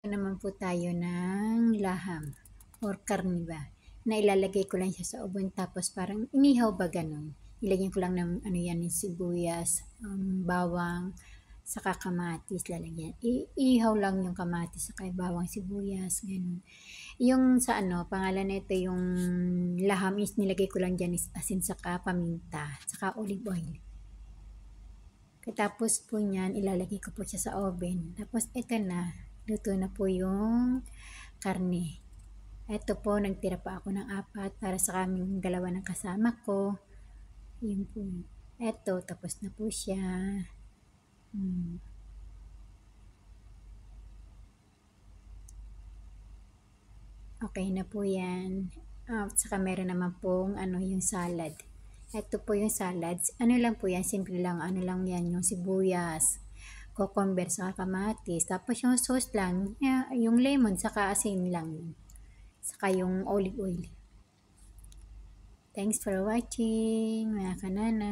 Naman po tayo ng laham or karne ba, na ilalagay ko lang siya sa oven tapos parang inihaw ba gano'n. Ilagyan ko lang ng ano yan, yung sibuyas, bawang, saka kamatis lalagyan. Ihaw lang yung kamatis saka bawang, sibuyas, gano'n. Yung sa ano, pangalan nito yung laham is nilagay ko lang dyan is asin saka paminta, saka olive oil. Katapos po niyan, ilalagay ko po siya sa oven. Tapos ito na, luto na po yung karne. Ito po, nagtira pa ako ng 4 para sa kaming dalawa ng kasama ko. Yun po. Ito, tapos na po siya. Okay na po yan. At saka meron naman pong ano, yung salad. Ito po yung salads. Ano lang po yan, simple lang. Ano lang yan, yung sibuyas, cucumber, saka kamatis. Tapos yung sauce lang, yung lemon, saka asin lang. Saka yung olive oil. Thanks for watching, mga kanana.